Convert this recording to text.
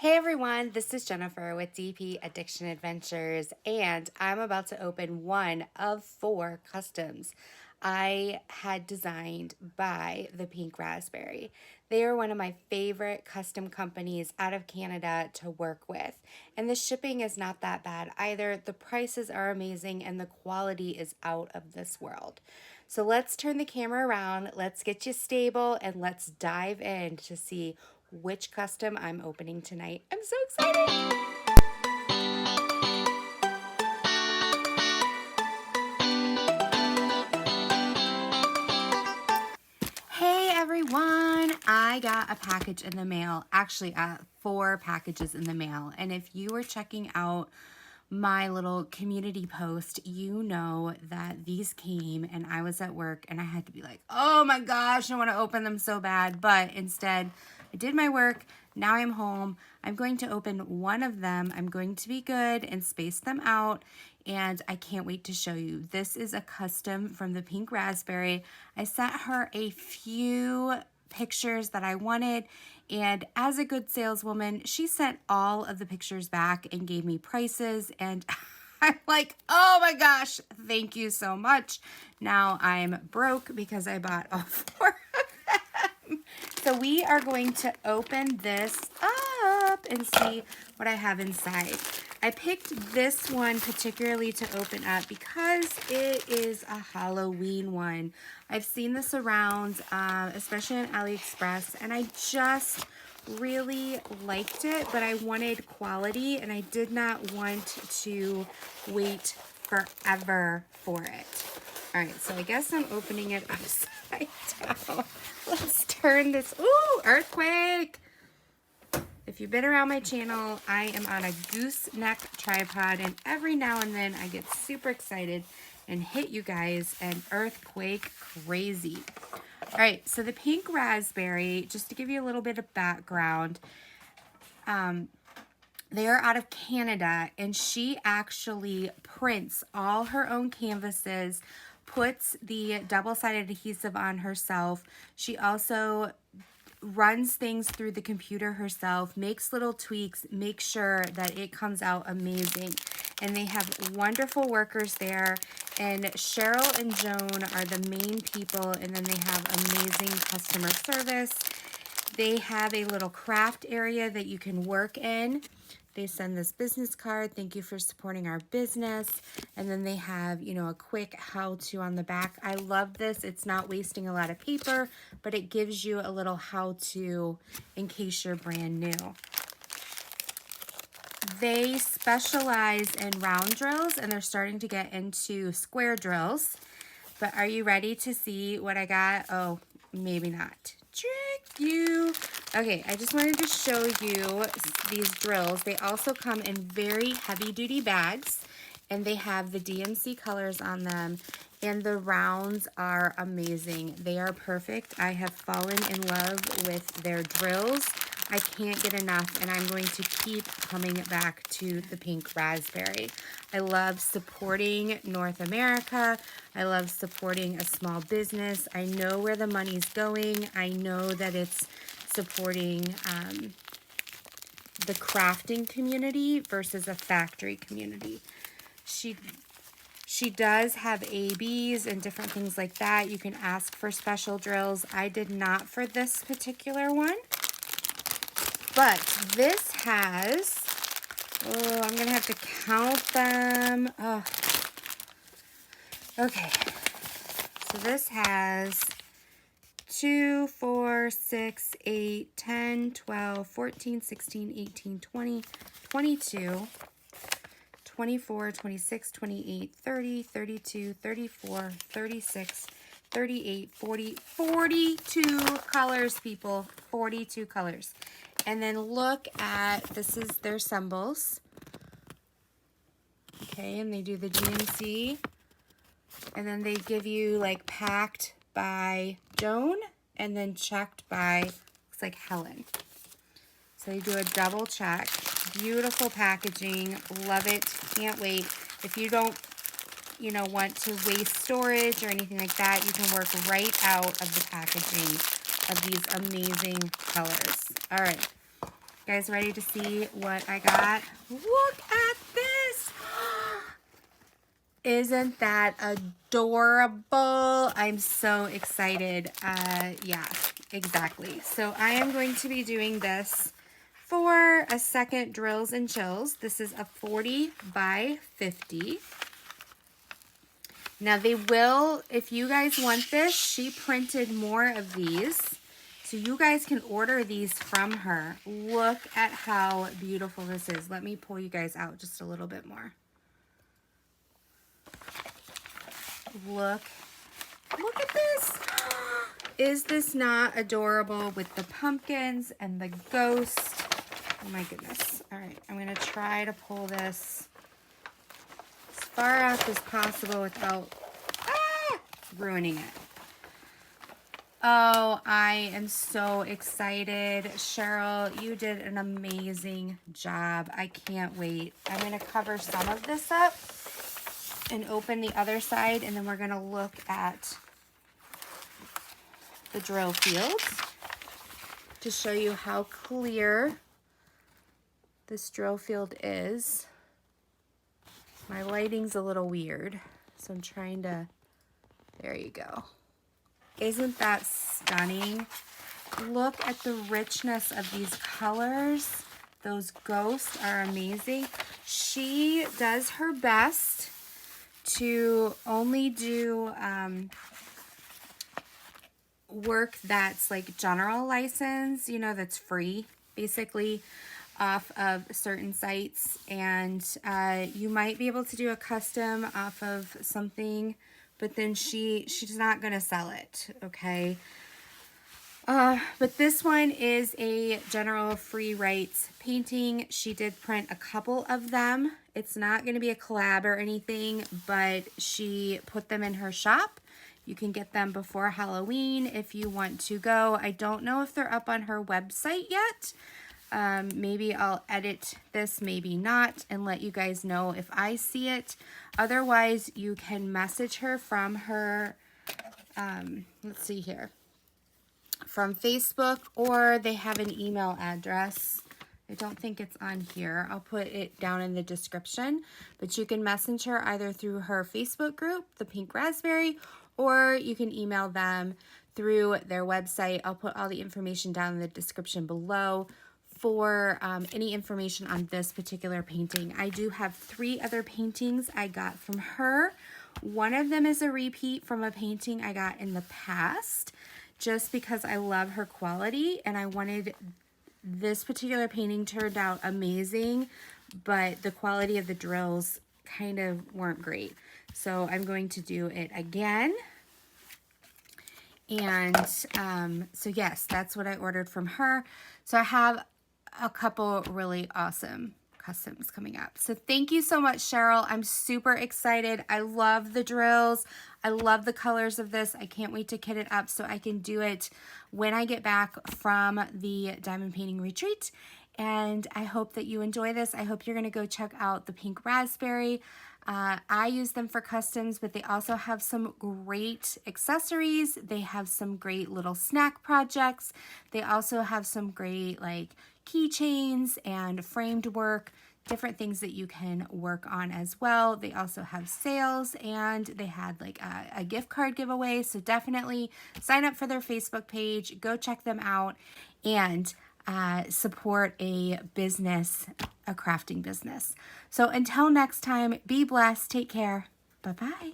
Hey everyone, this is Jennifer with DP Addiction Adventures, and I'm about to open one of 4 customs I had designed by the Pink Razzberry. They are one of my favorite custom companies out of Canada to work with, and the shipping is not that bad either. The prices are amazing, and the quality is out of this world. So let's turn the camera around, let's get you stable, and let's dive in to see which custom I'm opening tonight. I'm so excited! Hey everyone, I got a package in the mail, actually 4 packages in the mail, and if you were checking out my little community post, you know that these came and I was at work and I had to be like, oh my gosh, I want to open them so bad, but instead I did my work. Now I'm home. I'm going to open one of them. I'm going to be good and space them out, and I can't wait to show you. This is a custom from the Pink Razzberry. I sent her a few pictures that I wanted, and as a good saleswoman, she sent all of the pictures back and gave me prices, and I'm like, oh my gosh, thank you so much. Now I'm broke because I bought all 4 of them. So we are going to open this up and see what I have inside. I picked this one particularly to open up because it is a Halloween one. I've seen this around, especially on AliExpress, and I just really liked it, but I wanted quality and I did not want to wait forever for it. All right, so I guess I'm opening it upside down. Let's turn this. Ooh, earthquake! If you've been around my channel, I am on a gooseneck tripod, and every now and then I get super excited and hit you guys an earthquake crazy. All right, so the Pink Razzberry, just to give you a little bit of background, they are out of Canada, and she actually prints all her own canvases, puts the double-sided adhesive on herself. She also runs things through the computer herself, makes little tweaks, makes sure that it comes out amazing. And they have wonderful workers there, and Cheryl and Joan are the main people, and then they have amazing customer service. They have a little craft area that you can work in. They send this business card, thank you for supporting our business. And then they have, you know, a quick how-to on the back. I love this. It's not wasting a lot of paper, but it gives you a little how-to in case you're brand new. They specialize in round drills, and they're starting to get into square drills. But are you ready to see what I got? Oh, maybe not. Trick you. Okay, I just wanted to show you these drills. They also come in very heavy-duty bags, and they have the DMC colors on them, and the rounds are amazing. They are perfect. I have fallen in love with their drills. I can't get enough, and I'm going to keep coming back to the Pink Razzberry. I love supporting North America. I love supporting a small business. I know where the money's going. I know that it's supporting the crafting community versus a factory community. She does have ABs and different things like that. You can ask for special drills. I did not for this particular one. But this has, oh, I'm going to have to count them. Oh. Okay. So this has 2, 4, 6, 8, 10, 12, 14, 16, 18, 20, 22, 24, 26, 28, 30, 32, 34, 36, 38, 40, 42 colors, people. 42 colors. And then look at, this is their symbols. Okay, and they do the GMC. And then they give you like packed by Joan and then checked by, looks like Helen. So they do a double check. Beautiful packaging. Love it. Can't wait. If you don't, you know, want to waste storage or anything like that, you can work right out of the packaging of these amazing colors. All right. guys ready to see what I got? Look at this. Isn't that adorable? I'm so excited. Yeah, exactly. So I am going to be doing this for a second Drills and Chills. This is a 40 by 50. Now they will, if you guys want this, she printed more of these. So you guys can order these from her. Look at how beautiful this is. Let me pull you guys out just a little bit more. Look at this. Is this not adorable with the pumpkins and the ghost? Oh my goodness. All right, I'm gonna try to pull this as far out as possible without ruining it. Oh, I am so excited. Cheryl, you did an amazing job. I can't wait. I'm going to cover some of this up and open the other side, and then we're going to look at the drill fields to show you how clear this drill field is. My lighting's a little weird, so I'm trying to, there you go. Isn't that stunning? Look at the richness of these colors. Those ghosts are amazing. She does her best to only do work that's like general license, you know, that's free, basically, off of certain sites. And you might be able to do a custom off of something, but then she's not going to sell it, okay? But this one is a general free rights painting. She did print a couple of them. It's not going to be a collab or anything, but she put them in her shop. You can get them before Halloween if you want to go. I don't know if they're up on her website yet. Maybe I'll edit this, maybe not, and let you guys know if I see it. Otherwise, you can message her from her, let's see here, from Facebook, or they have an email address. I don't think it's on here. I'll put it down in the description, but you can message her either through her Facebook group, the Pink Razzberry, or you can email them through their website. I'll put all the information down in the description below for any information on this particular painting. I do have 3 other paintings I got from her. One of them is a repeat from a painting I got in the past, just because I love her quality and I wanted this particular painting turned out amazing, but the quality of the drills kind of weren't great. So I'm going to do it again. And so yes, that's what I ordered from her. So I have a couple really awesome customs coming up. So thank you so much, Cheryl. I'm super excited. I love the drills. I love the colors of this. I can't wait to kit it up so I can do it when I get back from the diamond painting retreat. And I hope that you enjoy this. I hope you're going to go check out the Pink Razzberry. I use them for customs, but they also have some great accessories. They have some great little snack projects. They also have some great like keychains and framed work, different things that you can work on as well. They also have sales, and they had like a gift card giveaway. So definitely sign up for their Facebook page, go check them out, and support a business, a crafting business. So until next time, be blessed, take care, bye-bye.